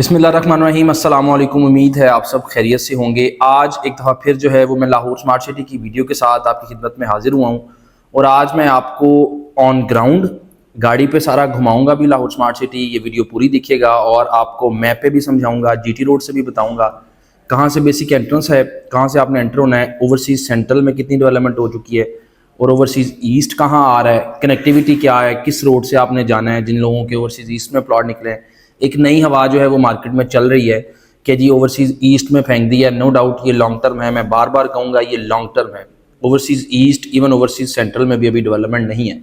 बिस्मिल्लाहिर्रहमानिर्रहीम, अस्सलाम वालेकुम। उम्मीद है आप सब खैरियत से होंगे। आज एक दफ़ा फिर जो है वो मैं लाहौर स्मार्ट सिटी की वीडियो के साथ आपकी खिदमत में हाजिर हुआ हूँ और आज मैं आपको ऑन ग्राउंड गाड़ी पे सारा घुमाऊंगा भी लाहौर स्मार्ट सिटी। ये वीडियो पूरी दिखिएगा और आपको मैप पे भी समझाऊंगा, जीटी रोड से भी बताऊंगा कहाँ से बेसिक एंट्रेंस है, कहाँ से आपने एंटर होना है, ओवरसीज़ सेंट्रल में कितनी डेवलपमेंट हो चुकी है और ओवरसीज़ ईस्ट कहाँ आ रहा है, कनेक्टिविटी क्या है, किस रोड से आपने जाना है। जिन लोगों के ओवरसीज़ ईस्ट में प्लॉट निकले हैं, एक नई हवा जो है वो मार्केट में चल रही है कि जी ओवरसीज़ ईस्ट में फेंक दिया। नो डाउट ये लॉन्ग टर्म है, मैं बार बार कहूँगा ये लॉन्ग टर्म है। Overseas east even overseas central में भी अभी डेवलपमेंट नहीं है,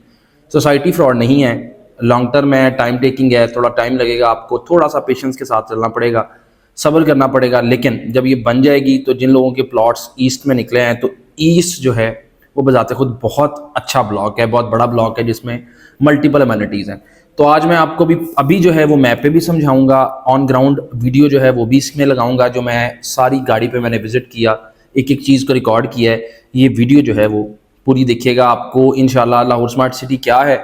सोसाइटी फ्रॉड नहीं है, लॉन्ग टर्म है, टाइम टेकिंग है, थोड़ा टाइम लगेगा, आपको थोड़ा सा पेशेंस के साथ चलना पड़ेगा, सब्र करना पड़ेगा। लेकिन जब ये बन जाएगी तो जिन लोगों के प्लॉट्स ईस्ट में निकले हैं, तो ईस्ट जो है वो बजाते खुद बहुत अच्छा ब्लॉक है, बहुत बड़ा ब्लॉक है जिसमें मल्टीपल अमेनिटीज़ हैं। तो आज मैं आपको भी अभी जो है वो मैप पे भी समझाऊंगा, ऑन ग्राउंड वीडियो जो है वो भी इसमें लगाऊंगा, जो मैं सारी गाड़ी पे मैंने विजिट किया, एक एक चीज़ को रिकॉर्ड किया है। ये वीडियो जो है वो पूरी देखिएगा, आपको इंशाल्लाह लाहौर स्मार्ट सिटी क्या है,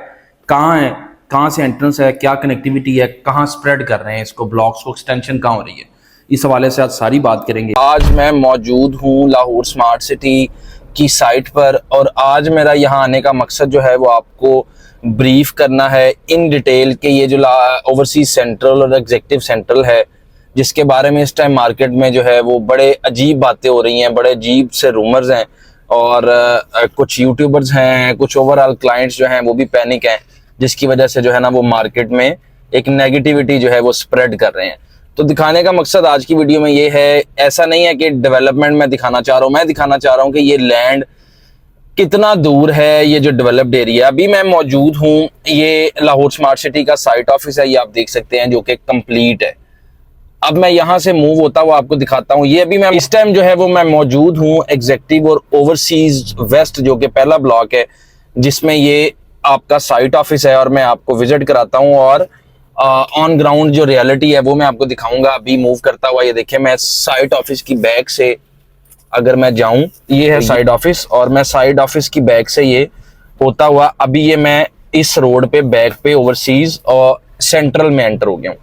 कहाँ से एंट्रेंस है, क्या कनेक्टिविटी है, कहाँ स्प्रेड कर रहे हैं इसको, ब्लॉक्स को एक्सटेंशन कहाँ हो रही है, इस हवाले से आज सारी बात करेंगे। आज मैं मौजूद हूँ लाहौर स्मार्ट सिटी की साइट पर और आज मेरा यहाँ आने का मकसद जो है वो आपको ब्रीफ करना है इन डिटेल कि ये जो ओवरसीज सेंट्रल और एग्जेक्टिव सेंट्रल है, जिसके बारे में इस टाइम मार्केट में जो है वो बड़े अजीब बातें हो रही हैं, बड़े अजीब से रूमर्स हैं और कुछ यूट्यूबर्स हैं, कुछ ओवरऑल क्लाइंट्स जो हैं वो भी पैनिक हैं, जिसकी वजह से जो है ना वो मार्केट में एक नेगेटिविटी जो है वो स्प्रेड कर रहे हैं। तो दिखाने का मकसद आज की वीडियो में ये है, ऐसा नहीं है कि डेवलपमेंट में दिखाना चाह रहा हूँ, मैं दिखाना चाह रहा हूँ कि ये लैंड कितना दूर है, ये जो डेवलप्ड एरिया। अभी मैं मौजूद हूँ, ये लाहौर स्मार्ट सिटी का साइट ऑफिस है, ये आप देख सकते हैं, जो कि कंप्लीट है। अब मैं यहाँ से मूव होता हुआ आपको दिखाता हूँ। ये अभी मैं इस टाइम जो है वो मैं मौजूद हूँ एग्जेक्टिव और ओवरसीज वेस्ट, जो कि पहला ब्लॉक है जिसमें ये आपका साइट ऑफिस है, और मैं आपको विजिट कराता हूँ और ऑन ग्राउंड जो रियलिटी है वो मैं आपको दिखाऊंगा। अभी मूव करता हुआ ये देखें, मैं साइट ऑफिस की बैक से अगर मैं जाऊं, ये है साइड ऑफिस, और मैं साइड ऑफिस की बैक से ये होता हुआ अभी ये मैं इस रोड पे बैक पे ओवरसीज और सेंट्रल में एंटर हो गया हूं।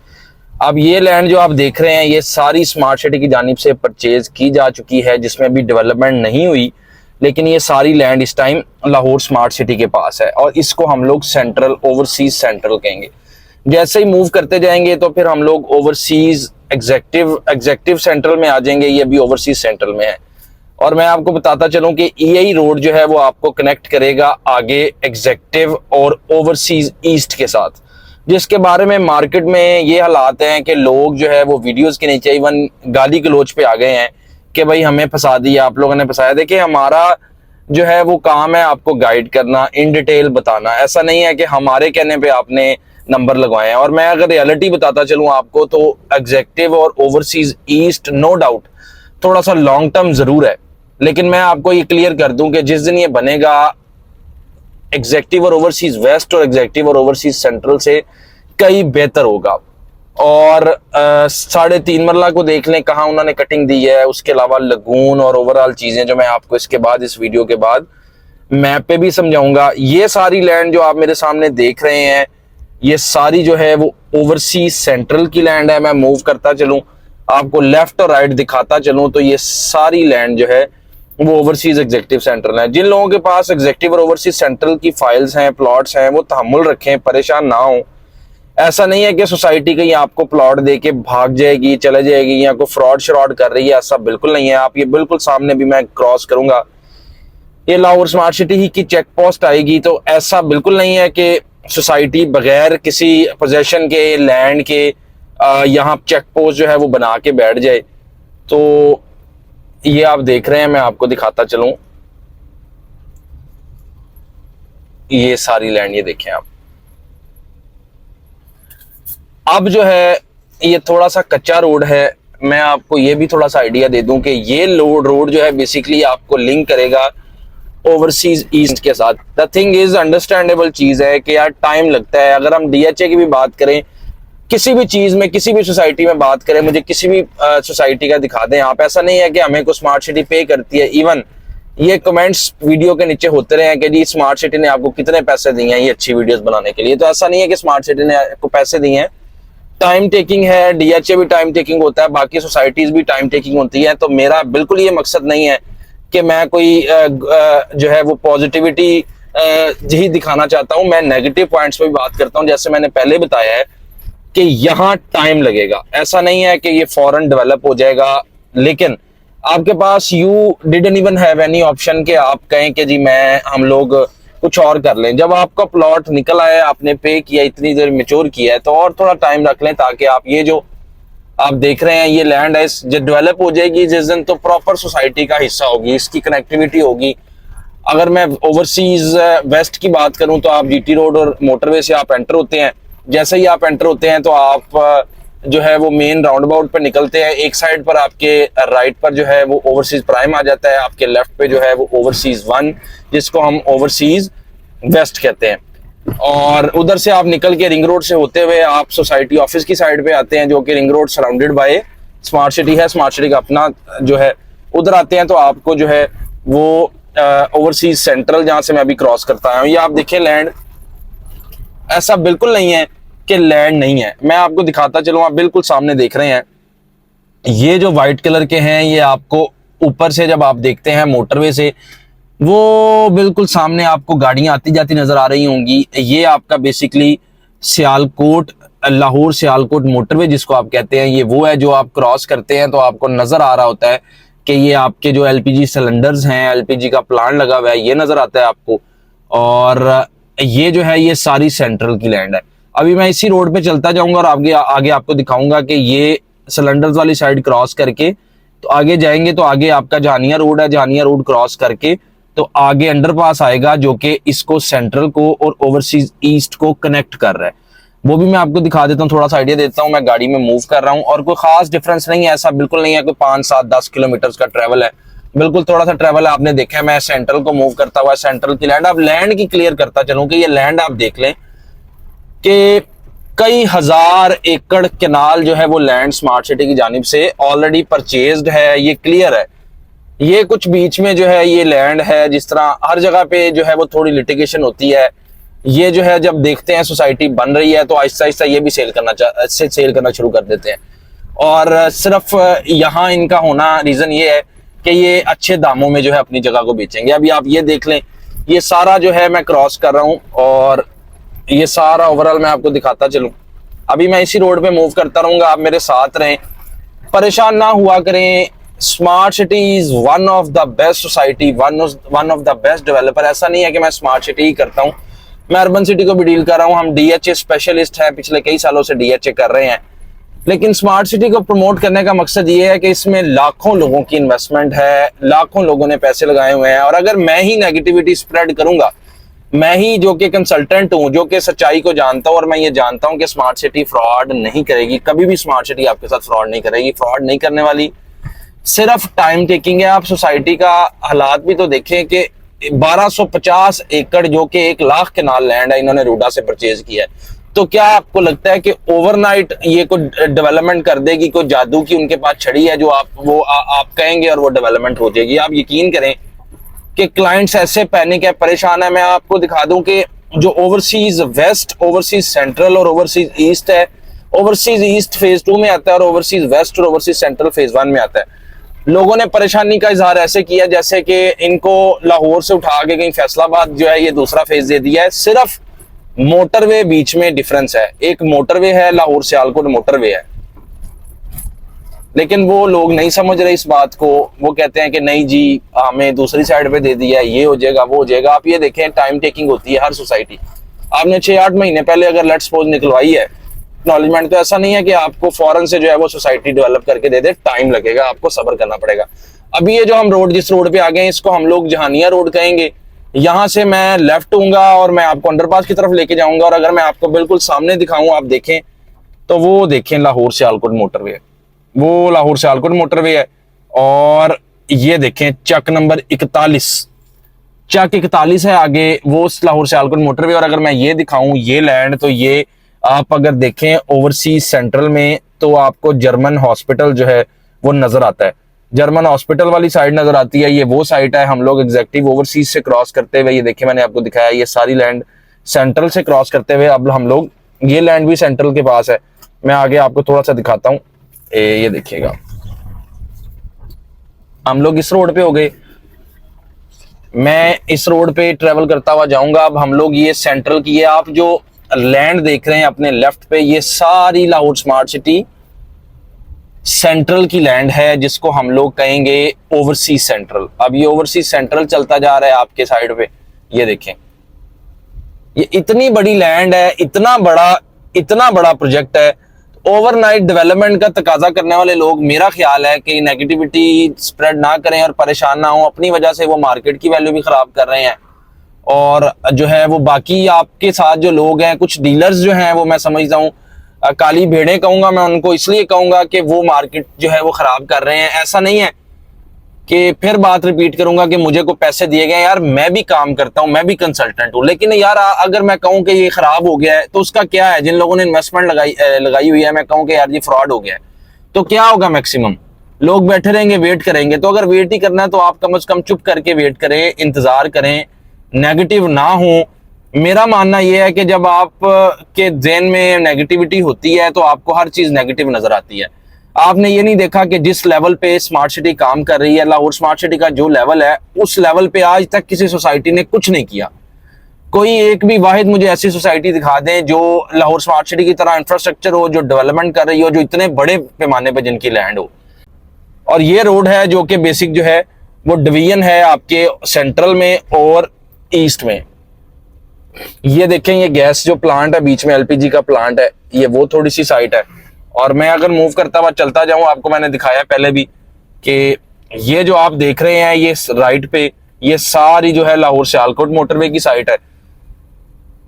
अब ये लैंड जो आप देख रहे हैं ये सारी स्मार्ट सिटी की जानिब से परचेज की जा चुकी है, जिसमें अभी डेवलपमेंट नहीं हुई, लेकिन ये सारी लैंड इस टाइम लाहौर स्मार्ट सिटी के पास है और इसको हम लोग सेंट्रल ओवरसीज सेंट्रल कहेंगे। जैसे ही मूव करते जाएंगे तो फिर हम लोग ओवरसीज एग्जेक्टिव सेंट्रल में आ जाएंगे। ये अभी ओवरसीज सेंट्रल में है और मैं आपको बताता चलूं कि यही रोड जो है वो आपको कनेक्ट करेगा आगे एग्जेक्टिव और ओवरसीज ईस्ट के साथ, जिसके बारे में मार्केट में ये हालात हैं कि लोग जो है वो वीडियोस के नीचे इवन गाली गलोच पे आ गए हैं कि भाई हमें फंसा दिया, आप लोगों ने फंसाया। देखिए, हमारा जो है वो काम है आपको गाइड करना, इन डिटेल बताना। ऐसा नहीं है कि हमारे कहने पे आपने नंबर लगवाए हैं। और मैं अगर रियलिटी बताता चलूं आपको, तो एग्जेक्टिव और ओवरसीज ईस्ट नो डाउट थोड़ा सा लॉन्ग टर्म जरूर है, लेकिन मैं आपको ये क्लियर कर दूं कि जिस दिन ये बनेगा एग्जेक्टिव और ओवरसीज वेस्ट और एग्जेक्टिव और ओवरसीज सेंट्रल से कई बेहतर होगा। और 3.5 मरला को देख लें कहाँ उन्होंने कटिंग दी है, उसके अलावा लगून और ओवरऑल चीजें जो मैं आपको इसके बाद इस वीडियो के बाद मैप पे भी समझाऊंगा। ये सारी लैंड जो आप मेरे सामने देख रहे हैं, ये सारी जो है वो ओवरसीज सेंट्रल की लैंड है। मैं मूव करता चलूं, आपको लेफ्ट और राइट दिखाता चलूं, तो ये सारी लैंड जो है वो ओवरसीज एग्जेक्टिव सेंट्रल है। जिन लोगों के पास एग्जेक्टिव और ओवरसीज सेंट्रल की फाइल्स हैं, प्लॉट्स हैं, वो तहम्मुल रखें, परेशान ना हो। ऐसा नहीं है कि सोसाइटी कहीं आपको प्लॉट दे के भाग जाएगी, चले जाएगी, या कोई फ्रॉड श्रॉड कर रही है, ऐसा बिल्कुल नहीं है। आप ये बिल्कुल सामने भी मैं क्रॉस करूंगा, ये लाहौर स्मार्ट सिटी ही की चेक पोस्ट आएगी, तो ऐसा बिल्कुल नहीं है कि सोसाइटी बगैर किसी पोजेशन के लैंड के यहाँ चेक पोस्ट जो है वो बना के बैठ जाए। तो ये आप देख रहे हैं, मैं आपको दिखाता चलूं, ये सारी लैंड ये देखें आप। अब जो है ये थोड़ा सा कच्चा रोड है, मैं आपको ये भी थोड़ा सा आइडिया दे दूं कि ये रोड जो है बेसिकली आपको लिंक करेगा ओवरसीज ईस्ट के साथ। द थिंग इज अंडरस्टैंडेबल चीज है कि यार टाइम लगता है। अगर हम डीएचए की भी बात करें, किसी भी चीज में, किसी भी सोसाइटी में बात करें, मुझे किसी भी सोसाइटी का दिखा दें आप। ऐसा नहीं है कि हमें को स्मार्ट सिटी पे करती है। इवन ये कमेंट्स वीडियो के नीचे होते रहे हैं कि जी स्मार्ट सिटी ने आपको कितने पैसे दिए हैं ये अच्छी वीडियोस बनाने के लिए। तो ऐसा नहीं है कि स्मार्ट सिटी ने आपको पैसे दिए हैं, टाइम टेकिंग है, डीएचए भी टाइम टेकिंग होता है, बाकी सोसाइटीज भी टाइम टेकिंग होती है। तो मेरा बिल्कुल ये मकसद नहीं है कि मैं कोई जो है वो पॉजिटिविटी यही दिखाना चाहता हूं। मैं नेगेटिव पॉइंट्स पे भी बात करता हूं। जैसे मैंने पहले बताया है कि यहाँ टाइम लगेगा, ऐसा नहीं है कि ये फौरन डेवलप हो जाएगा। लेकिन आपके पास you didn't even have any option कि आप कहें कि जी हम लोग कुछ और कर लें। जब आपका प्लॉट निकल आया, आपने पे किया, इतनी देर मेच्योर किया है, तो और थोड़ा टाइम रख लें ताकि आप ये जो आप देख रहे हैं ये लैंड है, जब डेवलप हो जाएगी जिस दिन, तो प्रॉपर सोसाइटी का हिस्सा होगी, इसकी कनेक्टिविटी होगी। अगर मैं ओवरसीज वेस्ट की बात करूं तो आप जीटी रोड और मोटरवे से आप एंटर होते हैं। जैसे ही आप एंटर होते हैं तो आप जो है वो मेन राउंड अबाउट पर निकलते हैं। एक साइड पर आपके राइट पर जो है वो ओवरसीज प्राइम आ जाता है, आपके लेफ्ट पे जो है वो ओवरसीज 1, जिसको हम ओवरसीज वेस्ट कहते हैं। और उधर से आप निकल के रिंग रोड से होते हुए आप सोसाइटी ऑफिस की साइड पे आते हैं, जो कि ring road surrounded by smart city है। स्मार्ट सिटी का अपना जो है, उधर आते हैं तो आपको जो है वो ओवरसीज सेंट्रल, जहां से मैं अभी क्रॉस करता हूं, ये आप देखें लैंड, ऐसा बिल्कुल नहीं है कि लैंड नहीं है। मैं आपको दिखाता चलूं, आप बिल्कुल सामने देख रहे हैं, ये जो व्हाइट कलर के हैं ये आपको ऊपर से जब आप देखते हैं मोटरवे से, वो बिल्कुल सामने आपको गाड़ियां आती जाती नजर आ रही होंगी। ये आपका बेसिकली सियालकोट, लाहौर सियालकोट मोटरवे जिसको आप कहते हैं, ये वो है जो आप क्रॉस करते हैं तो आपको नजर आ रहा होता है कि ये आपके जो एलपीजी सिलेंडर्स हैं, एलपीजी का प्लांट लगा हुआ है, ये नजर आता है आपको। और ये जो है ये सारी सेंट्रल की लैंड है। अभी मैं इसी रोड पे चलता जाऊंगा और आगे आगे आपको दिखाऊंगा कि ये सिलेंडर्स वाली साइड क्रॉस करके तो आगे जाएंगे तो आगे आपका जहानिया रोड है, जहानिया रोड क्रॉस करके तो आगे अंडरपास आएगा जो कि इसको सेंट्रल को और ओवरसीज ईस्ट को कनेक्ट कर रहा है। वो भी मैं आपको दिखा देता हूँ, थोड़ा सा आइडिया देता हूँ। मैं गाड़ी में मूव कर रहा हूँ और कोई खास डिफरेंस नहीं है, ऐसा बिल्कुल नहीं है कोई 5, 7, 10 किलोमीटर का ट्रेवल है, बिल्कुल थोड़ा सा ट्रेवल है। आपने देखा है मैं सेंट्रल को मूव करता हुआ सेंट्रल की लैंड, अब लैंड की क्लियर करता चलूं कि ये लैंड आप देख लें कि कई हजार एकड़ केनाल जो है वो लैंड स्मार्ट सिटी की जानिब से ऑलरेडी परचेज्ड है, ये क्लियर है। ये कुछ बीच में जो है ये लैंड है, जिस तरह हर जगह पे जो है वो थोड़ी लिटिगेशन होती है। ये जो है जब देखते हैं सोसाइटी बन रही है तो आहिस्ता आहिस्ता ये भी सेल करना शुरू कर देते हैं। और सिर्फ यहाँ इनका होना रीजन ये है कि ये अच्छे दामों में जो है अपनी जगह को बेचेंगे। अभी आप ये देख लें, ये सारा जो है मैं क्रॉस कर रहा हूँ और ये सारा ओवरऑल मैं आपको दिखाता चलूं। अभी मैं इसी रोड पे मूव करता रहूंगा, आप मेरे साथ रहें, परेशान ना हुआ करें। Smart city is one of the best society, one of the best developer. ऐसा नहीं है कि मैं स्मार्ट सिटी ही करता हूं, मैं अर्बन सिटी को भी डील कर रहा हूं। हम डीएचए स्पेशलिस्ट हैं, पिछले कई सालों से डीएचए कर रहे हैं। लेकिन स्मार्ट सिटी को प्रमोट करने का मकसद ये है कि इसमें लाखों लोगों की इन्वेस्टमेंट है, लाखों लोगों ने पैसे लगाए हुए हैं। और अगर मैं ही नेगेटिविटी स्प्रेड करूंगा, मैं ही जो कि कंसल्टेंट हूं, जो कि सच्चाई को जानता हूं, और मैं ये जानता हूं कि स्मार्ट सिटी फ्रॉड नहीं करेगी, कभी भी स्मार्ट सिटी आपके साथ फ्रॉड नहीं करेगी। फ्रॉड नहीं करने वाली, सिर्फ टाइम टेकिंग है। आप सोसाइटी का हालात भी तो देखें कि 1250 एकड़ जो कि 1 लाख केनाल लैंड है, इन्होंने रूडा से परचेज किया है। तो क्या आपको लगता है कि ओवरनाइट ये कोई डेवलपमेंट कर देगी, कोई जादू की उनके पास छड़ी है जो आप कहेंगे और वो डेवलपमेंट हो जाएगी? आप यकीन करें कि क्लाइंट्स ऐसे पैनिक है, परेशान है। मैं आपको दिखा दूं कि जो ओवरसीज वेस्ट, ओवरसीज सेंट्रल और ओवरसीज ईस्ट है, ओवरसीज ईस्ट फेज 2 में आता है और ओवरसीज वेस्ट और ओवरसीज सेंट्रल फेज 1 में आता है। लोगों ने परेशानी का इजहार ऐसे किया जैसे कि इनको लाहौर से उठा के कहीं फैसलाबाद जो है ये दूसरा फेज दे दिया है। सिर्फ मोटरवे बीच में डिफरेंस है, एक मोटरवे है, लाहौर सियालकोट मोटरवे है। लेकिन वो लोग नहीं समझ रहे इस बात को। वो कहते हैं कि नहीं जी हमें दूसरी साइड पे दे दिया है, ये हो जाएगा वो हो जाएगा। आप ये देखें, टाइम टेकिंग होती है हर सोसाइटी। आपने 6-8 महीने पहले अगर लेट्स सपोज निकलवाई है एक्नॉलेजमेंट, तो ऐसा नहीं है कि आपको फौरन से जो है वो सोसाइटी डेवलप करके दे दे, टाइम लगेगा, आपको सब्र करना पड़ेगा। अभी ये जो हम रोड, जिस रोड पे आ गए हैं, इसको हम लोग जहानिया रोड कहेंगे। यहाँ से मैं लेफ्ट हूँगा और मैं आपको अंडरपास की तरफ लेके जाऊंगा। और अगर मैं आपको बिल्कुल सामने दिखाऊं, आप देखें तो वो देखें लाहौर सियालकोट मोटरवे, वो लाहौर सियालकोट मोटरवे है। और ये देखें चक नंबर 41, चक 41 है आगे, वो लाहौर सियालकोट मोटरवे। और अगर मैं ये दिखाऊं ये लैंड, तो ये आप अगर देखें ओवरसीज सेंट्रल में तो आपको जर्मन हॉस्पिटल जो है वो नजर आता है, जर्मन हॉस्पिटल वाली साइड नजर आती है। ये वो साइट है। हम लोग एग्जैक्टिव ओवरसीज से क्रॉस करते हुए, ये देखिए मैंने आपको दिखाया, ये सारी लैंड सेंट्रल से क्रॉस करते हुए अब हम लोग, ये लैंड भी सेंट्रल के पास है। मैं आगे आपको थोड़ा सा दिखाता हूँ। ये देखिएगा, हम लोग इस रोड पे हो गए, मैं इस रोड पे ट्रेवल करता हुआ जाऊंगा। अब हम लोग ये सेंट्रल की है, आप जो लैंड देख रहे हैं अपने लेफ्ट पे, ये सारी लाहौर स्मार्ट सिटी सेंट्रल की लैंड है, जिसको हम लोग कहेंगे ओवरसीज सेंट्रल। अब ये ओवरसीज सेंट्रल चलता जा रहा है आपके साइड पे, ये देखें, ये इतनी बड़ी लैंड है, इतना बड़ा प्रोजेक्ट है। ओवरनाइट डेवलपमेंट का तकाजा करने वाले लोग, मेरा ख्याल है कि नेगेटिविटी स्प्रेड ना करें और परेशान ना हो। अपनी वजह से वो मार्केट की वैल्यू भी खराब कर रहे हैं, और जो है वो बाकी आपके साथ जो लोग हैं, कुछ डीलर्स जो हैं, वो मैं समझता हूँ काली भेड़ें कहूंगा मैं उनको, इसलिए कहूंगा कि वो मार्केट जो है वो खराब कर रहे हैं। ऐसा नहीं है कि फिर बात रिपीट करूंगा कि मुझे को पैसे दिए गए, यार मैं भी काम करता हूं, मैं भी कंसल्टेंट हूं, लेकिन यार अगर मैं कहूं कि ये खराब हो गया है तो उसका क्या है? जिन लोगों ने इन्वेस्टमेंट लगाई हुई है, मैं कहूं कि यार ये फ्रॉड हो गया है, तो क्या होगा? मैक्सिमम लोग बैठे रहेंगे, वेट करेंगे। तो अगर वेट ही करना है तो आप कम से कम चुप करके वेट करें, इंतजार करें, नेगेटिव ना हो। मेरा मानना यह है कि जब आप के ज़हन में नेगेटिविटी होती है तो आपको हर चीज नेगेटिव नजर आती है। आपने ये नहीं देखा कि जिस लेवल पे स्मार्ट सिटी काम कर रही है, लाहौर स्मार्ट सिटी का जो लेवल है, उस लेवल पे आज तक किसी सोसाइटी ने कुछ नहीं किया। कोई एक भी वाहिद मुझे ऐसी सोसाइटी दिखा दें जो लाहौर स्मार्ट सिटी की तरह इंफ्रास्ट्रक्चर हो, जो डेवलपमेंट कर रही हो, जो इतने बड़े पैमाने पर जिनकी लैंड हो। और ये रोड है जो कि बेसिक जो है वो डिवीजन है आपके सेंट्रल में और ईस्ट में। ये देखें, ये गैस जो प्लांट है बीच में, एलपीजी का प्लांट है, ये वो थोड़ी सी साइट है। और मैं अगर मूव करता हुआ चलता जाऊं, आपको मैंने दिखाया पहले भी कि ये जो आप देख रहे हैं, ये राइट पे ये सारी जो है लाहौर सियालकोट मोटरवे की साइट है।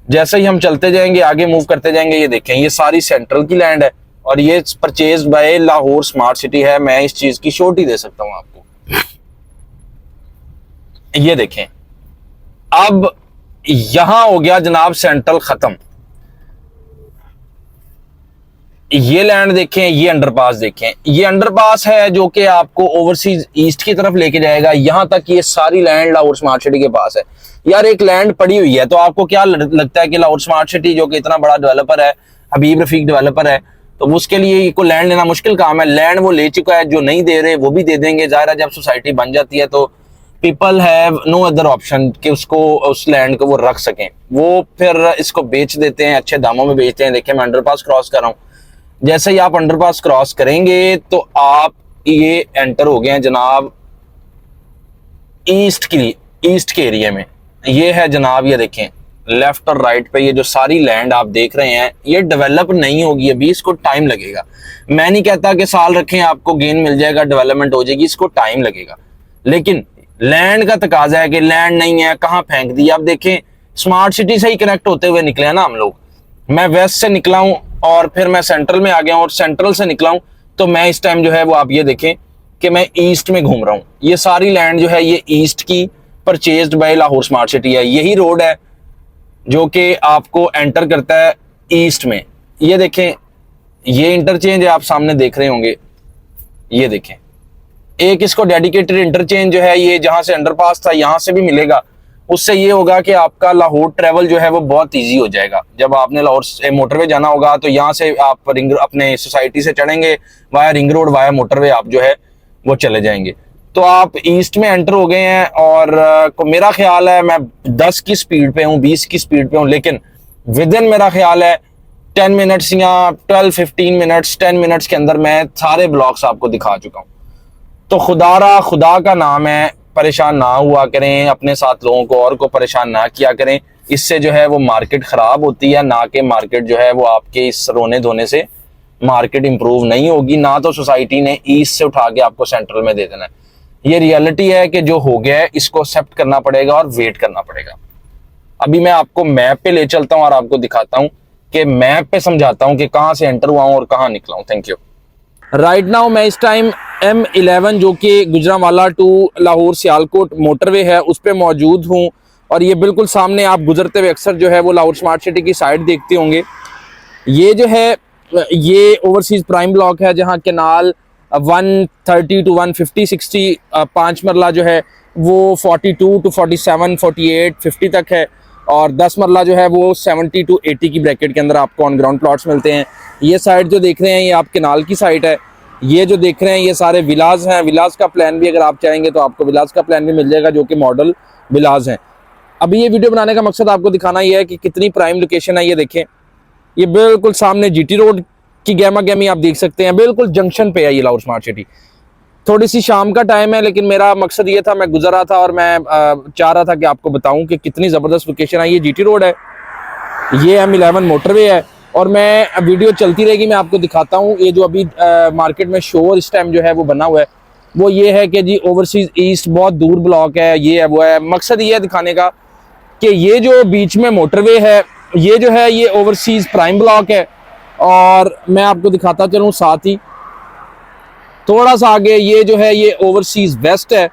जैसे ही हम चलते जाएंगे, आगे मूव करते जाएंगे, ये देखें, ये सारी सेंट्रल की लैंड है और ये purchase by Lahore smart city है। मैं इस चीज की श्योरिटी दे सकता हूं आपको। ये देखें, अब यहां हो गया जनाब सेंट्रल खत्म। ये लैंड देखें, ये अंडरपास देखें, ये अंडरपास है जो कि आपको ओवरसीज ईस्ट की तरफ लेके जाएगा। यहां तक ये सारी लैंड लाहौर स्मार्ट सिटी के पास है। यार एक लैंड पड़ी हुई है, तो आपको क्या लगता है कि लाहौर स्मार्ट सिटी जो कि इतना बड़ा डेवलपर है, हबीब रफीक डेवलपर है, तो उसके लिए को लैंड लेना मुश्किल काम है? लैंड वो ले चुका है, जो नहीं दे रहे वो भी दे देंगे। जाहिर है जब सोसाइटी बन जाती है तो people have no other option कि उसको, उस लैंड को वो रख सकें, वो फिर इसको बेच देते हैं, अच्छे दामों में बेचते हैं। देखिए मैं अंडरपास क्रॉस कर रहा हूँ, जैसे ही आप अंडरपास क्रॉस करेंगे तो आप ये एंटर हो गए हैं जनाब ईस्ट के एरिया में। ये है जनाब, ये देखें लेफ्ट और राइट पे ये जो सारी लैंड आप देख रहे हैं, ये डेवलप नहीं होगी अभी, इसको टाइम लगेगा। मैं नहीं कहता कि साल रखें आपको गेन मिल जाएगा, डेवलपमेंट हो जाएगी, इसको टाइम लगेगा। लेकिन लैंड का तकाजा है कि लैंड नहीं है, कहाँ फेंक दी। आप देखें स्मार्ट सिटी से ही कनेक्ट होते हुए निकले हैं ना हम लोग। मैं वेस्ट से निकला हूं और फिर मैं सेंट्रल में आ गया हूं, और सेंट्रल से निकला हूं तो मैं इस टाइम जो है वो आप ये देखें कि मैं ईस्ट में घूम रहा हूं। ये सारी लैंड जो है ये ईस्ट की purchased bye Lahore smart city है। यही रोड है जो कि आपको एंटर करता है ईस्ट में। ये देखें, ये इंटरचेंज है, आप सामने देख रहे होंगे, ये देखें, एक इसको डेडिकेटेड इंटरचेंज जो है, ये जहां से अंडरपास था यहां से भी मिलेगा। उससे ये होगा कि आपका लाहौर ट्रेवल जो है वो बहुत इजी हो जाएगा। जब आपने लाहौर से मोटरवे जाना होगा तो यहाँ से आप अपने सोसाइटी से चढ़ेंगे, via ring road via motorway आप जो है वो चले जाएंगे। तो आप ईस्ट में एंटर हो गए हैं, और मेरा ख्याल है मैं 10 की स्पीड पे हूँ, 20 की स्पीड पे हूँ, लेकिन विद इन मेरा ख्याल है 10 मिनट्स या 12-15 मिनट्स 10 मिनट्स के अंदर मैं सारे ब्लॉक्स आपको दिखा चुका हूँ। तो खुदा का नाम है, परेशान ना हुआ करें, अपने साथ लोगों को और को परेशान ना किया करें। इससे जो है वो मार्केट खराब होती है, ना कि मार्केट जो है वो आपके इस रोने धोने से मार्केट इंप्रूव नहीं होगी। ना तो सोसाइटी ने ईस्ट से उठा के आपको सेंट्रल में दे देना है। ये रियलिटी है कि जो हो गया है इसको एक्सेप्ट करना पड़ेगा और वेट करना पड़ेगा। अभी मैं आपको मैप पे ले चलता हूँ और आपको दिखाता हूँ कि मैप पे समझाता हूँ कि कहाँ से एंटर हुआ हूँ और कहाँ निकला हूँ। Thank you. राइट नाउ मैं इस टाइम M11 जो कि गुजरांवाला टू लाहौर सियालकोट मोटरवे है उस पर मौजूद हूँ, और ये बिल्कुल सामने आप गुजरते हुए अक्सर जो है वो लाहौर स्मार्ट सिटी की साइड देखते होंगे। ये जो है ये ओवरसीज प्राइम ब्लॉक है, जहाँ केनाल 130 to 150 60 5 मरला जो है वो 42 to 47 48 50 तक है। और 10 मरला जो है वो 70 to 80 की ब्रैकेट के अंदर आपको ऑन ग्राउंड प्लॉट्स मिलते हैं। ये साइड जो देख रहे हैं ये आप केनाल की साइड है। ये जो देख रहे हैं ये सारे विलाज हैं। विलाज का प्लान भी अगर आप चाहेंगे तो आपको विलाज का प्लान भी मिल जाएगा, जो कि मॉडल विलाज हैं। अभी ये वीडियो बनाने का मकसद आपको दिखाना ये है कि कितनी प्राइम लोकेशन है। ये देखें, ये बिल्कुल सामने जीटी रोड की गैमा गैमी आप देख सकते हैं, बिल्कुल जंक्शन पे है ये लाहौर स्मार्ट सिटी। थोड़ी सी शाम का टाइम है, लेकिन मेरा मकसद ये था, मैं गुजर रहा था और मैं चाह रहा था कि आपको बताऊं कि कितनी ज़बरदस्त लोकेशन है। ये जीटी रोड है, ये M11 मोटरवे है, और मैं वीडियो चलती रहेगी, मैं आपको दिखाता हूँ। ये जो अभी मार्केट में शोर इस टाइम जो है वो बना हुआ है, वो ये है कि जी ओवरसीज ईस्ट बहुत दूर ब्लॉक है, ये है वो है। मकसद ये है दिखाने का कि ये जो बीच में मोटरवे है, ये जो है ये ओवरसीज प्राइम ब्लॉक है। और मैं आपको दिखाता चलूँ साथ ही थोड़ा सा आगे, ये जो है ये ओवरसीज वेस्ट है।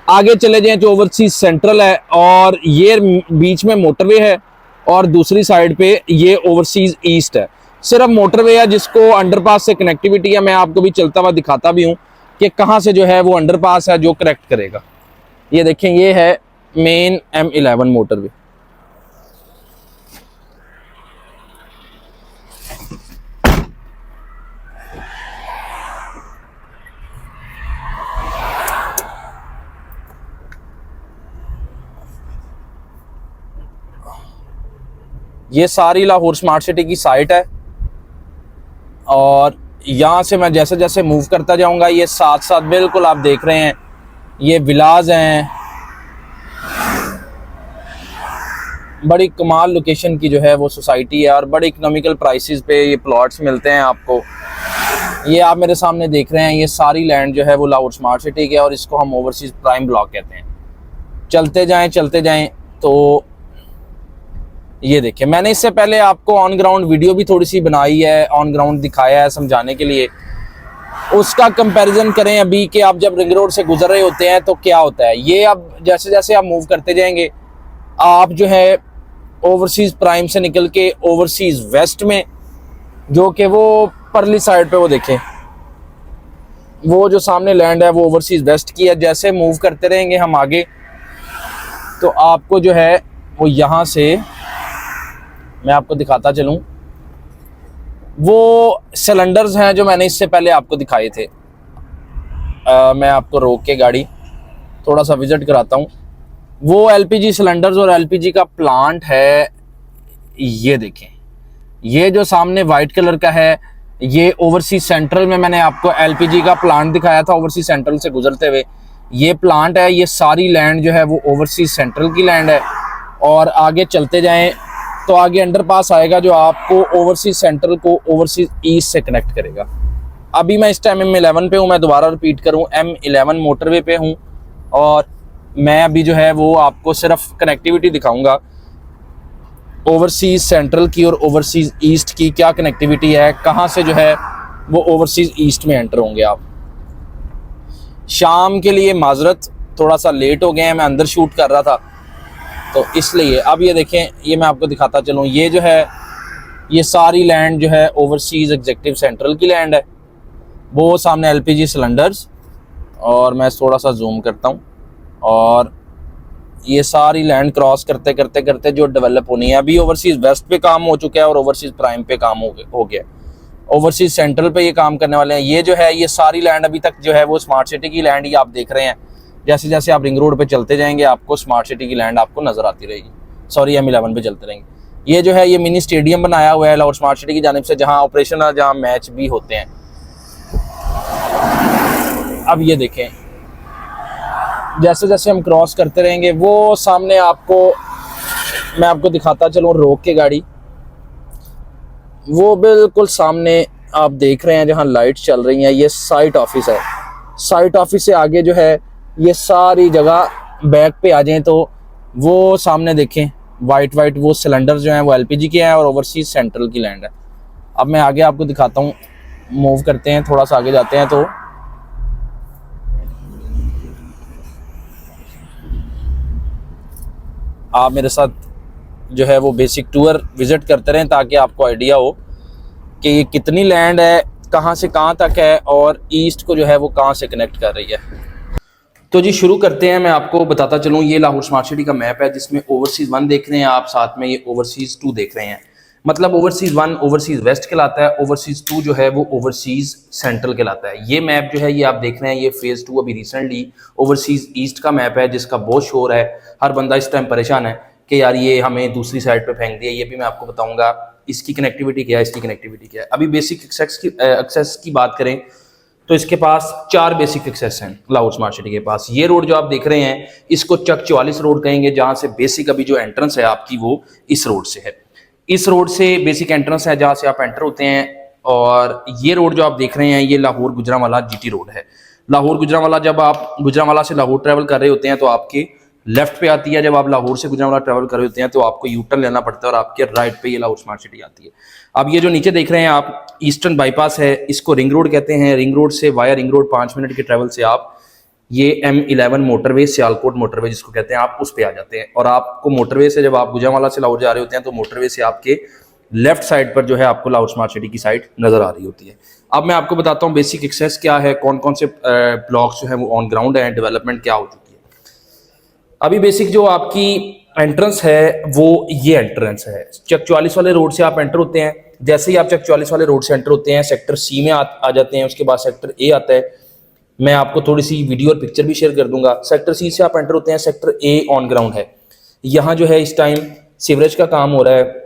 आगे चले जाएं तो ओवरसीज सेंट्रल है, और ये बीच में मोटरवे है, और दूसरी साइड पे ये ओवरसीज ईस्ट है। सिर्फ मोटरवे है जिसको अंडरपास से कनेक्टिविटी है। मैं आपको भी चलता हुआ दिखाता भी हूँ कि कहाँ से जो है वो अंडरपास है जो कनेक्ट करेगा। ये देखें, ये है मेन M11 मोटरवे। ये सारी लाहौर स्मार्ट सिटी की साइट है, और यहाँ से मैं जैसे जैसे मूव करता जाऊँगा ये साथ साथ बिल्कुल आप देख रहे हैं ये विलाज हैं। बड़ी कमाल लोकेशन की जो है वो सोसाइटी है, और बड़े इकोनॉमिकल प्राइसेस पे ये प्लॉट्स मिलते हैं आपको। ये आप मेरे सामने देख रहे हैं, ये सारी लैंड जो है वो लाहौर स्मार्ट सिटी की है, और इसको हम ओवरसीज प्राइम ब्लॉक कहते हैं। चलते जाएं तो ये देखिए, मैंने इससे पहले आपको ऑन ग्राउंड वीडियो भी थोड़ी सी बनाई है, ऑन ग्राउंड दिखाया है समझाने के लिए। उसका कंपैरिजन करें अभी कि आप जब रिंग रोड से गुजर रहे होते हैं तो क्या होता है। ये अब जैसे जैसे आप मूव करते जाएंगे, आप जो है ओवरसीज प्राइम से निकल के ओवरसीज वेस्ट में, जो कि वो परली साइड पे वो देखें, वो जो सामने लैंड है वो ओवरसीज वेस्ट की है। जैसे मूव करते रहेंगे हम आगे, तो आपको जो है वो यहाँ से मैं आपको दिखाता चलूँ, वो सिलेंडर्स हैं जो मैंने इससे पहले आपको दिखाए थे। मैं आपको रोक के गाड़ी थोड़ा सा विजिट कराता हूँ। वो LPG सिलेंडर्स और LPG का प्लांट है। ये देखें, ये जो सामने वाइट कलर का है, ये ओवरसीज सेंट्रल में मैंने आपको LPG का प्लांट दिखाया था ओवरसीज सेंट्रल से गुजरते हुए। ये प्लांट है, ये सारी लैंड जो है वो ओवरसीज सेंट्रल की लैंड है। और आगे चलते जाएं तो आगे अंडरपास आएगा जो आपको ओवरसीज सेंट्रल को ओवरसीज ईस्ट से कनेक्ट करेगा। अभी मैं इस टाइम M11 पे हूँ, मैं दोबारा रिपीट करूँ, M11 मोटरवे पे हूँ, और मैं अभी जो है वो आपको सिर्फ कनेक्टिविटी दिखाऊंगा ओवरसीज सेंट्रल की और ओवरसीज ईस्ट की क्या कनेक्टिविटी है, कहाँ से जो है वो ओवरसीज ईस्ट में एंटर होंगे आप। शाम के लिए माजरत, थोड़ा सा लेट हो गए हैं, मैं अंदर शूट कर रहा था तो इसलिए। अब ये देखें, ये मैं आपको दिखाता चलूँ, ये जो है ये सारी लैंड जो है ओवरसीज एग्जीक्यूटिव सेंट्रल की लैंड है। वो सामने LPG सिलेंडर्स, और मैं थोड़ा सा जूम करता हूँ, और ये सारी लैंड क्रॉस करते करते करते जो डेवलप होनी है। अभी ओवरसीज वेस्ट पे काम हो चुका है और ओवरसीज प्राइम पे काम हो गया। ओवरसीज सेंट्रल पे ये काम करने वाले हैं। ये जो है ये सारी लैंड अभी तक जो है वो स्मार्ट सिटी की लैंड ही आप देख रहे हैं। जैसे जैसे आप रिंग रोड पे चलते जाएंगे आपको स्मार्ट सिटी की लैंड आपको नजर आती रहेगी। सॉरी, M11 पे चलते रहेंगे। ये जो है ये मिनी स्टेडियम बनाया हुआ है लाहौर स्मार्ट सिटी की जानिब से, जहाँ ऑपरेशन है, जहाँ मैच भी होते हैं। अब ये देखें, जैसे जैसे हम क्रॉस करते रहेंगे वो सामने आपको मैं आपको दिखाता चलूँ, रोक के गाड़ी, वो बिल्कुल सामने आप देख रहे हैं जहाँ लाइट चल रही हैं, ये साइट ऑफिस है। साइट ऑफिस से आगे जो है ये सारी जगह बैक पे आ जाएं तो वो सामने देखें वाइट वो सिलेंडर जो हैं वो LPG के हैं और ओवरसीज सेंट्रल की लैंड है। अब मैं आगे आपको दिखाता हूँ, मूव करते हैं, थोड़ा सा आगे जाते हैं तो आप मेरे साथ जो है वो बेसिक टूर विजिट करते रहें ताकि आपको आइडिया हो कि ये कितनी लैंड है, कहाँ से कहाँ तक है और ईस्ट को जो है वो कहाँ से कनेक्ट कर रही है। तो जी शुरू करते हैं। मैं आपको बताता चलूँ, ये लाहौर स्मार्ट सिटी का मैप है जिसमें ओवरसीज़ 1 देख रहे हैं आप, साथ में ये ओवरसीज़ 2 देख रहे हैं। मतलब ओवरसीज़ 1 ओवरसीज़ वेस्ट कहलाता है, ओवरसीज़ 2 जो है वो ओवरसीज़ सेंट्रल कहलाता है। ये मैप जो है ये आप देख रहे हैं, ये फेज़ 2 अभी रिसेंटली ओवरसीज़ ईस्ट का मैप है जिसका बहुत शोर है। हर बंदा इस टाइम परेशान है कि यार ये हमें दूसरी साइड पे फेंक दिया। ये भी मैं आपको बताऊंगा इसकी कनेक्टिविटी क्या है, इसकी कनेक्टिविटी क्या है। अभी बेसिक एक्सेस की बात करें तो इसके पास 4 बेसिक एक्सेस हैं लाहौर स्मार्ट सिटी के पास। ये रोड जो आप देख रहे हैं इसको चक 44 रोड कहेंगे, जहां से बेसिक अभी जो एंट्रेंस है आपकी वो इस रोड से है। इस रोड से बेसिक एंट्रेंस है जहां से आप एंटर होते हैं। और ये रोड जो आप देख रहे हैं ये लाहौर गुजरांवाला जीटी रोड है। लाहौर गुजरांवाला, जब आप गुजरांवाला से लाहौर ट्रैवल कर रहे होते हैं तो आपके लेफ्ट पे आती है। जब आप लाहौर से गुजरांवाला ट्रैवल कर रहे होते हैं तो आपको यू टर्न लेना पड़ता है और आपके राइट पे ये लाहौर स्मार्ट सिटी आती है। अब ये जो नीचे देख रहे हैं आप ईस्टर्न बाईपास है, इसको रिंग रोड कहते हैं। रिंग रोड से वाया रिंग रोड 5 मिनट के ट्रैवल से आप ये M11 मोटरवे, सियालकोट मोटरवे जिसको कहते हैं, आप उस पे आ जाते हैं। और आपको मोटरवे से, जब आप गुजरांवाला से लाहौर जा रहे होते हैं तो मोटरवे से आपके लेफ्ट साइड पर जो है आपको लाहौर स्मार्ट सिटी की साइड नजर आ रही होती है। अब मैं आपको बताता हूँ बेसिक एक्सेस क्या है, कौन कौन से ब्लॉक्स जो है वो ऑन ग्राउंड है, डेवलपमेंट क्या हो चुकी है। अभी बेसिक जो आपकी एंट्रेंस है वो ये एंट्रेंस है। चक 44 वाले रोड से आप एंटर होते हैं। जैसे ही आप चक 44 वाले रोड से एंटर होते हैं सेक्टर सी में आ जाते हैं। उसके बाद सेक्टर ए आता है। मैं आपको थोड़ी सी वीडियो और पिक्चर भी शेयर कर दूंगा। सेक्टर सी से आप एंटर होते हैं, सेक्टर ए ऑन ग्राउंड है। यहाँ जो है इस टाइम सीवरेज का काम हो रहा है,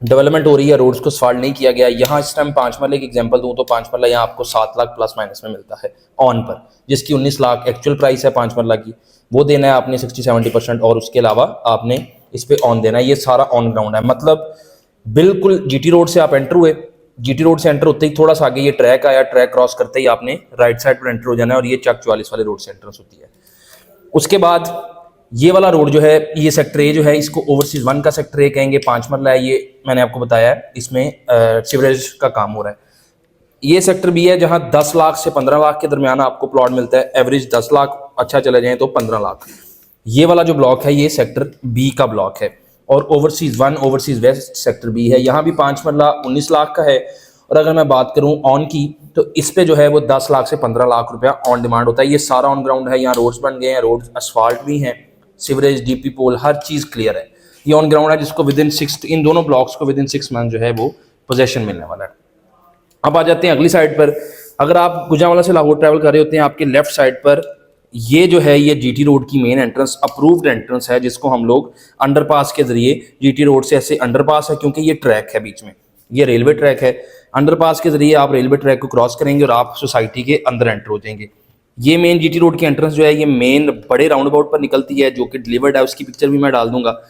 डेवलपमेंट हो रही है, रोड्स को सवाल नहीं किया गया। यहाँ इस टाइम 5 मरले की एग्जांपल दूं तो 5 मरला यहाँ आपको 7 लाख प्लस माइनस में मिलता है ऑन पर, जिसकी 19 लाख एक्चुअल प्राइस है 5 मरला की। वो देना है आपने 60-70% और उसके अलावा आपने इस पे ऑन देना है। ये सारा ऑन ग्राउंड है। मतलब बिल्कुल जीटी रोड से आप एंटर हुए, जीटी रोड से एंटर होते ही थोड़ा सा आगे ये ट्रैक आया, ट्रैक क्रॉस करते ही आपने राइट साइड पर एंटर हो जाना है और ये चक 44 वाले रोड से एंट्रेंस होती है। उसके बाद ये वाला रोड जो है, ये सेक्टर ए जो है, इसको ओवरसीज 1 का सेक्टर ए कहेंगे। 5 मरला है, ये मैंने आपको बताया है, इसमें सीवरेज का काम हो रहा है। ये सेक्टर बी है जहां 10 लाख से 15 लाख के दरमियान आपको प्लॉट मिलता है। एवरेज 10 लाख, अच्छा चले जाए तो 15 लाख। ये वाला जो ब्लॉक है ये सेक्टर बी का ब्लॉक है। और overseas 1 overseas west sector B है। यहाँ भी 5 मरला 19 लाख का है। और अगर मैं बात करूं ऑन की तो इस पे जो है वो 10 लाख से 15 लाख रुपया ऑन डिमांड होता है। ये सारा ऑन ग्राउंड है। यहाँ रोड्स बन गए हैं, रोड असफाल्ट भी हैं, सीवरेज, डीपी पोल, हर चीज क्लियर है। ये ऑन ग्राउंड है जिसको विद इन 6, इन दोनों ब्लॉक्स को विद इन 6 मंथ जो है वो पोजेशन मिलने वाला है। अब आ जाते हैं अगली साइड पर। अगर आप गुजरांवाला से लाहौर ट्रैवल कर रहे होते हैं, आपके लेफ्ट साइड पर ये जो है ये जीटी रोड की मेन एंट्रेंस, अप्रूव्ड एंट्रेंस है, जिसको हम लोग अंडरपास के जरिए, जीटी रोड से ऐसे अंडरपास है क्योंकि ये ट्रैक है बीच में, ये रेलवे ट्रैक है। अंडरपास के जरिए आप रेलवे ट्रैक को क्रॉस करेंगे और आप सोसाइटी के अंदर एंटर हो जाएंगे। ये मेन जीटी रोड की एंट्रेंस जो है ये मेन बड़े राउंड अबाउट पर निकलती है, जो कि डिलीवर्ड है, उसकी पिक्चर भी मैं डाल दूंगा।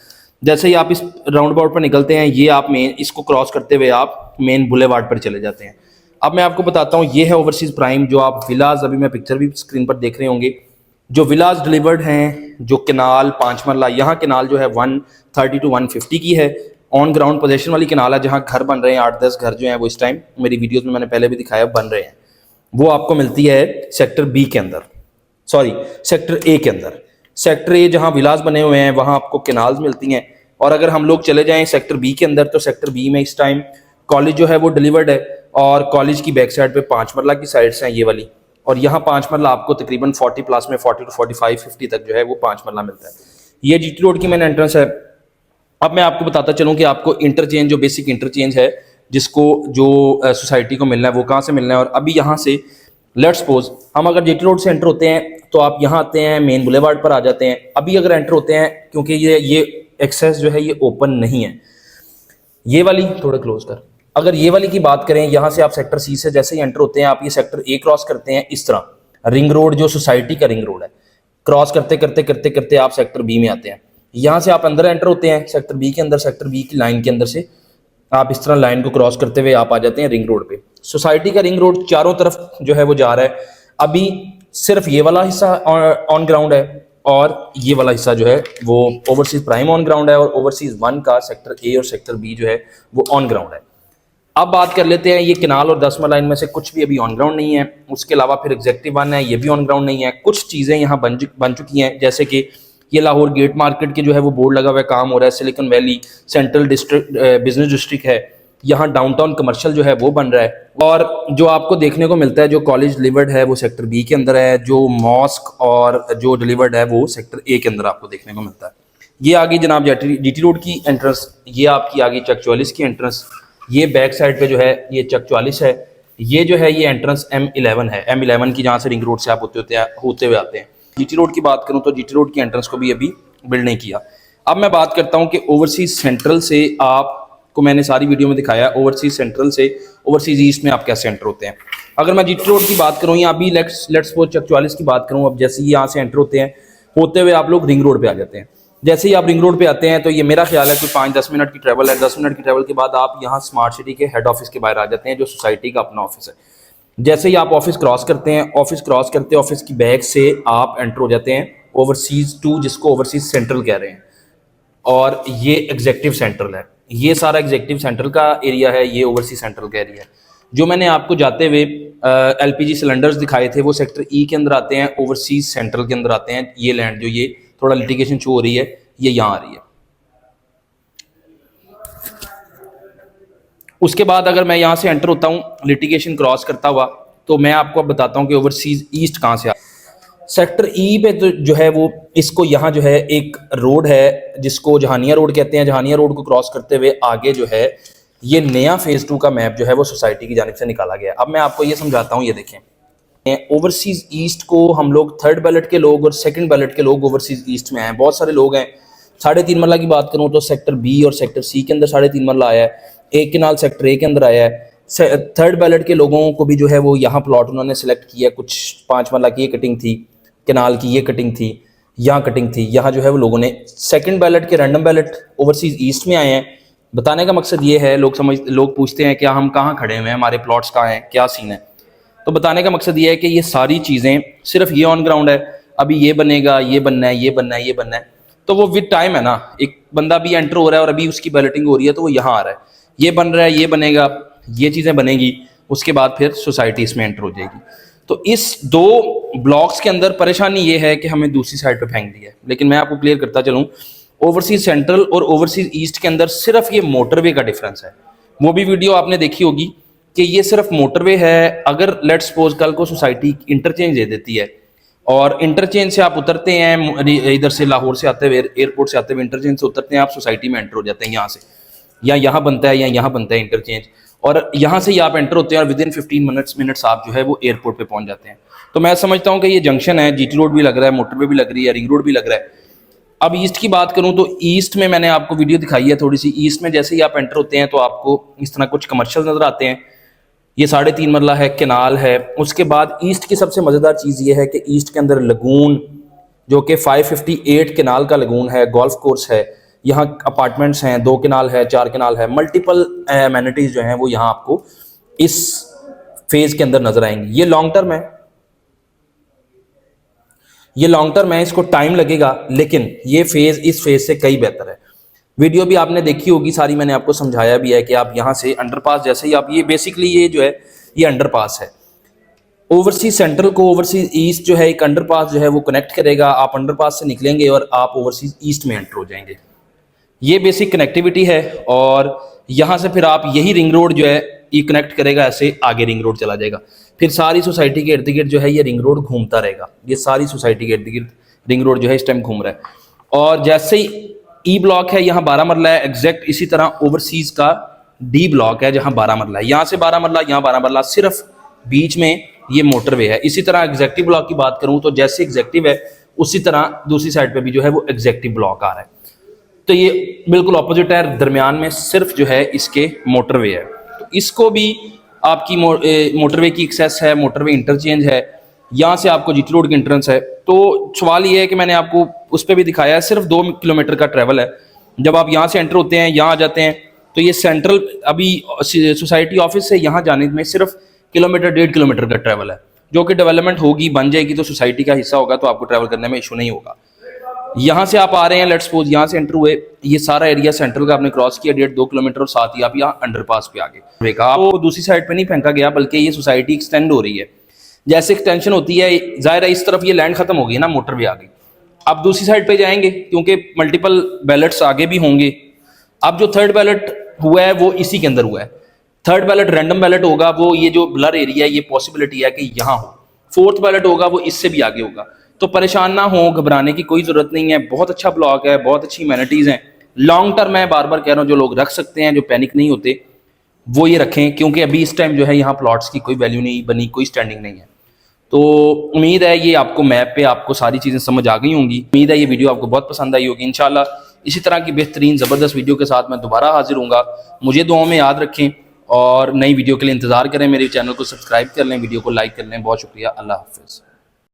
जैसे ही आप इस राउंड अबाउट पर निकलते हैं, ये आप मेन, इसको क्रॉस करते हुए आप मेन बुलेवार्ड पर चले जाते हैं। अब मैं आपको बताता हूँ, ये है ओवरसीज प्राइम, जो आप विलाज, अभी मैं पिक्चर भी स्क्रीन पर देख रहे होंगे, जो विलाज डिलीवर्ड हैं, जो केनाल 5 मरला, यहाँ केनाल जो है 130 to 150 की है। ऑन ग्राउंड पोजेशन वाली केनाल है जहाँ घर बन रहे हैं, 8-10 घर जो हैं वो इस टाइम मेरी वीडियोस में मैंने पहले भी दिखाया बन रहे हैं। वो आपको मिलती है सेक्टर बी के अंदर, सॉरी सेक्टर ए के अंदर। सेक्टर ए जहाँ विलास बने हुए हैं वहाँ आपको केनाल्स मिलती हैं। और अगर हम लोग चले जाएं सेक्टर बी के अंदर, तो सेक्टर बी में इस टाइम कॉलेज जो है वो डिलीवर्ड है। और कॉलेज की बैक साइड पे 5 मरला की साइड्स हैं ये वाली, और यहाँ 5 मरला आपको तकरीबन 40 प्लस में 40 to 45, 50 तक जो है वो 5 मरला मिलता है। ये जीटी रोड की मेन एंट्रेंस है। अब मैं आपको बताता चलूँ कि आपको इंटरचेंज, जो बेसिक इंटरचेंज है जिसको जो सोसाइटी को मिलना है वो कहाँ से मिलना है। और अभी यहाँ से लेट्स सपोज हम अगर जीटी रोड से एंटर होते हैं तो आप यहाँ आते हैं, मेन बुलेवार्ड पर आ जाते हैं। अभी अगर एंटर होते हैं, क्योंकि ये एक्सेस जो है ये ओपन नहीं है, ये वाली थोड़ा क्लोज कर, अगर ये वाली की बात करें, यहाँ से आप सेक्टर सी से जैसे ही एंटर होते हैं, आप ये सेक्टर ए क्रॉस करते हैं, इस तरह रिंग रोड जो सोसाइटी का रिंग रोड है, क्रॉस करते करते करते करते आप सेक्टर बी में आते हैं। यहाँ से आप अंदर एंटर होते हैं सेक्टर बी के अंदर, सेक्टर बी की लाइन के अंदर से आप इस तरह लाइन को क्रॉस करते हुए आप आ जाते हैं रिंग रोड पे। सोसाइटी का रिंग रोड चारों तरफ जो है वो जा रहा है। अभी सिर्फ ये वाला हिस्सा ऑन ग्राउंड है और ये वाला हिस्सा जो है वो ओवरसीज प्राइम ऑन ग्राउंड है, और ओवरसीज 1 का सेक्टर ए और सेक्टर बी जो है वो ऑन ग्राउंड है। अब बात कर लेते हैं ये केनाल और 10 मरला, इनमें से कुछ भी अभी ऑन ग्राउंड नहीं है। उसके अलावा फिर एग्जेक्टिव 1 है, ये भी ऑन ग्राउंड नहीं है। कुछ चीज़ें यहाँ बन चुकी हैं, जैसे कि ये लाहौर गेट मार्केट के जो है वो बोर्ड लगा हुआ है, काम हो रहा है। Silicon valley central district business district है, यहाँ डाउनटाउन कमर्शियल जो है वो बन रहा है, और जो आपको देखने को मिलता है जो कॉलेज डिलीवर्ड है वो सेक्टर बी के अंदर है, जो मॉस्क और जो डिलीवर्ड है वो सेक्टर ए के अंदर आपको देखने को मिलता है। ये आ गई जनाब जीटी रोड की एंट्रेंस, ये आपकी आ गई चक 44 की एंट्रेंस, ये बैक साइड पे जो है ये चक 44 है, ये जो है ये एंट्रेंस M11 है, M11 की जहाँ से रिंग रोड से आप होते हुए आते हैं। जीटी रोड की बात करूँ तो जीटी रोड की एंट्रेंस को भी अभी बिल्ड नहीं किया। अब मैं बात करता हूँ कि ओवरसीज सेंट्रल से, आपको मैंने सारी वीडियो में दिखाया ओवरसीज सेंट्रल से ओवरसीज ईस्ट में आप कैसे एंटर होते हैं। अगर मैं जीटी रोड की बात करूँ या अभी लेट्स सपोज चक 44 की बात करूँ, अब जैसे ही यहाँ से एंटर होते हैं, होते हुए आप लोग रिंग रोड पे आ जाते हैं। जैसे ही आप रिंग रोड पे आते हैं तो ये मेरा ख्याल है कोई 5-10 मिनट की ट्रैवल है। 10 मिनट की ट्रैवल के बाद आप यहाँ स्मार्ट सिटी के हेड ऑफिस के बाहर आ जाते हैं, जो सोसाइटी का अपना ऑफिस है। जैसे ही आप ऑफिस क्रॉस करते हैं, ऑफिस क्रॉस करते ऑफिस की बैक से आप एंटर हो जाते हैं ओवरसीज 2, जिसको ओवरसीज सेंट्रल कह रहे हैं, और ये एग्जेक्टिव सेंट्रल है। ये सारा एग्जेक्टिव सेंट्रल का एरिया है, ये ओवरसीज सेंट्रल का एरिया है। जो मैंने आपको जाते हुए LPG सिलेंडर्स दिखाए थे वो सेक्टर ई के अंदर आते हैं, ओवरसीज सेंट्रल के अंदर आते हैं। ये लैंड जो ये थोड़ा लिटिगेशन शो हो रही है, ये यहाँ आ रही है। उसके बाद अगर मैं यहाँ से एंटर होता हूँ लिटिगेशन क्रॉस करता हुआ, तो मैं आपको अब बताता हूँ कि ओवरसीज ईस्ट कहाँ से आ। सेक्टर ई पे तो जो है वो इसको यहाँ जो है एक रोड है जिसको जहानिया रोड कहते हैं। जहानिया रोड को क्रॉस करते हुए आगे जो है ये नया फेज 2 का मैप जो है वो सोसाइटी की जानिब से निकाला गया। अब मैं आपको ये समझाता हूँ, ये देखें ओवरसीज ईस्ट को हम लोग थर्ड बैलेट के लोग और सेकंड बैलेट के लोग ओवरसीज ईस्ट में हैं। बहुत सारे लोग हैं। 3.5 मरला की बात करूँ तो सेक्टर बी और सेक्टर सी के अंदर 3.5 मरला आया है, एक केनाल सेक्टर ए के अंदर आया है। थर्ड बैलेट के लोगों को भी जो है वो यहाँ प्लॉट उन्होंने सेलेक्ट किया। कुछ 5 मरला की ये कटिंग थी, केनाल की ये कटिंग थी, यहाँ कटिंग थी, यहाँ जो है वो लोगों ने सेकंड बैलेट के रैंडम बैलेट ओवरसीज ईस्ट में आए हैं। बताने का मकसद ये है, लोग पूछते हैं कि हम कहाँ खड़े हुए हैं, हमारे प्लॉट्स कहाँ हैं, क्या सीन है। तो बताने का मकसद ये है कि ये सारी चीज़ें सिर्फ ये ऑन ग्राउंड है, अभी ये बनेगा, ये बनना है, ये बनना है, ये बनना है। तो वो विद टाइम है ना, एक बंदा भी एंटर हो रहा है और अभी उसकी बैलेटिंग हो रही है तो वो यहाँ आ रहा है, ये बन रहा है, ये बनेगा, ये चीज़ें बनेगी, उसके बाद फिर सोसाइटी इसमें एंटर हो जाएगी। तो इस 2 ब्लॉक्स के अंदर परेशानी ये है कि हमें दूसरी साइड पे फेंक दिया है। लेकिन मैं आपको क्लियर करता चलूँ, ओवरसीज सेंट्रल और ओवरसीज ईस्ट के अंदर सिर्फ ये मोटरवे का डिफरेंस है। वो भी वीडियो आपने देखी होगी कि ये सिर्फ मोटरवे है। अगर लेट सपोज कल को सोसाइटी इंटरचेंज दे देती है और इंटरचेंज से आप उतरते हैं, इधर से लाहौर से आते हुए, एयरपोर्ट से आते हुए इंटरचेंज से उतरते हैं, आप सोसाइटी में एंटर हो जाते हैं यहाँ से, या यहाँ बनता है या यहाँ बनता है इंटरचेंज, और यहाँ से ही आप एंटर होते हैं और विदिन 15 मिनट्स आप जो है वो एयरपोर्ट पे पहुंच जाते हैं। तो मैं समझता हूँ कि ये जंक्शन है, जीटी रोड भी लग रहा है, मोटरवे भी लग रही है, रिंग रोड भी लग रहा है। अब ईस्ट की बात करूँ तो ईस्ट में मैंने आपको वीडियो दिखाई है थोड़ी सी। ईस्ट में जैसे ही आप एंटर होते हैं तो आपको इस तरह कुछ कमर्शियल नजर आते हैं। ये 3.5 मरला है, केनाल है। उसके बाद ईस्ट की सबसे मज़ेदार चीज़ ये है कि ईस्ट के अंदर लगून, जो कि 558 केनाल का लगून है, गोल्फ कोर्स है, यहाँ अपार्टमेंट्स हैं, 2 केनाल है, 4 केनाल है, मल्टीपल एमेनिटीज जो हैं वो यहाँ आपको इस फेज के अंदर नजर आएंगी। ये लॉन्ग टर्म है, ये लॉन्ग टर्म है, इसको टाइम लगेगा, लेकिन ये फेज इस फेज से कई बेहतर है। वीडियो भी आपने देखी होगी सारी, मैंने आपको समझाया भी है कि आप यहाँ से अंडरपास, जैसे ही आप ये बेसिकली ये जो है ये अंडरपास है। ओवरसीज सेंट्रल को ओवरसीज ईस्ट जो है एक अंडरपास जो है वो कनेक्ट करेगा। आप अंडरपास से निकलेंगे और आप ओवरसीज ईस्ट में एंटर हो जाएंगे। ये बेसिक कनेक्टिविटी है, और यहाँ से फिर आप यही रिंग रोड जो है ये कनेक्ट करेगा, ऐसे आगे रिंग रोड चला जाएगा। फिर सारी सोसाइटी के इर्द गिर्द जो है ये रिंग रोड घूमता रहेगा। ये सारी सोसाइटी के इर्द गिर्द रिंग रोड जो है इस टाइम घूम रहा है। और जैसे ही ई ब्लॉक है, यहाँ 12 मरला है एग्जैक्ट, इसी तरह ओवरसीज का डी ब्लॉक है जहाँ 12 मरला है। यहाँ से 12 मरला, यहाँ 12 मरला, सिर्फ बीच में ये मोटरवे है। इसी तरह एग्जेक्टिव ब्लॉक की बात करूँ तो जैसे एग्जेक्टिव है उसी तरह दूसरी साइड पे भी जो है वो एग्जेक्टिव ब्लॉक आ रहा है। तो ये बिल्कुल ऑपोजिट है, दरमियान में सिर्फ जो है इसके मोटरवे है। तो इसको भी आपकी मोटरवे की एक्सेस है, मोटरवे इंटरचेंज है, यहाँ से आपको जीटी रोड की एंट्रेंस है। तो सवाल ये है कि मैंने आपको उस पर भी दिखाया है, सिर्फ 2 किलोमीटर का ट्रैवल है। जब आप यहाँ से एंटर होते हैं, यहाँ आ जाते हैं, तो ये सेंट्रल अभी सोसाइटी ऑफिस से यहाँ जाने में सिर्फ 1.5 किलोमीटर का ट्रैवल है, जो कि डेवलपमेंट होगी, बन जाएगी तो सोसाइटी का हिस्सा होगा, तो आपको ट्रैवल करने में इशू नहीं होगा। यहाँ से आप आ रहे हैं, लेट्स सपोज यहाँ से एंटर हुए, ये सारा एरिया सेंट्रल का आपने क्रॉस किया 1.5-2 किलोमीटर, और साथ ही आप यहाँ अंडरपास पे आ गए। आपको दूसरी साइड पे नहीं फेंका गया, बल्कि ये सोसाइटी एक्सटेंड हो रही है। जैसे एक्सटेंशन होती है, जाहिर है इस तरफ ये लैंड खत्म हो गई ना, मोटरवे आ गई। अब दूसरी साइड पे जाएंगे क्योंकि मल्टीपल बैलेट्स आगे भी होंगे। अब जो थर्ड बैलेट हुआ है वो इसी के अंदर हुआ है। थर्ड बैलेट रैंडम बैलेट होगा, वो ये जो ब्लर एरिया है ये पॉसिबिलिटी है कि यहाँ हो। फोर्थ बैलेट होगा वो इससे भी आगे होगा। तो परेशान ना हो, घबराने की कोई ज़रूरत नहीं है। बहुत अच्छा ब्लॉक है, बहुत अच्छी अमेनिटीज़ हैं। लॉन्ग टर्म मैं बार बार कह रहा हूँ, जो लोग रख सकते हैं, जो पैनिक नहीं होते, वो ये रखें, क्योंकि अभी इस टाइम जो है यहाँ प्लॉट्स की कोई वैल्यू नहीं बनी, कोई स्टैंडिंग नहीं है। तो उम्मीद है ये आपको मैप पे आपको सारी चीज़ें समझ आ गई होंगी। उम्मीद है ये वीडियो आपको बहुत पसंद आई होगी। इंशाल्लाह इसी तरह की बेहतरीन ज़बरदस्त वीडियो के साथ मैं दोबारा हाजिर हूँगा। मुझे दुआओं में याद रखें और नई वीडियो के लिए इंतज़ार करें। मेरे चैनल को सब्सक्राइब कर लें, वीडियो को लाइक कर लें। बहुत शुक्रिया। अल्लाह हाफ़िज़।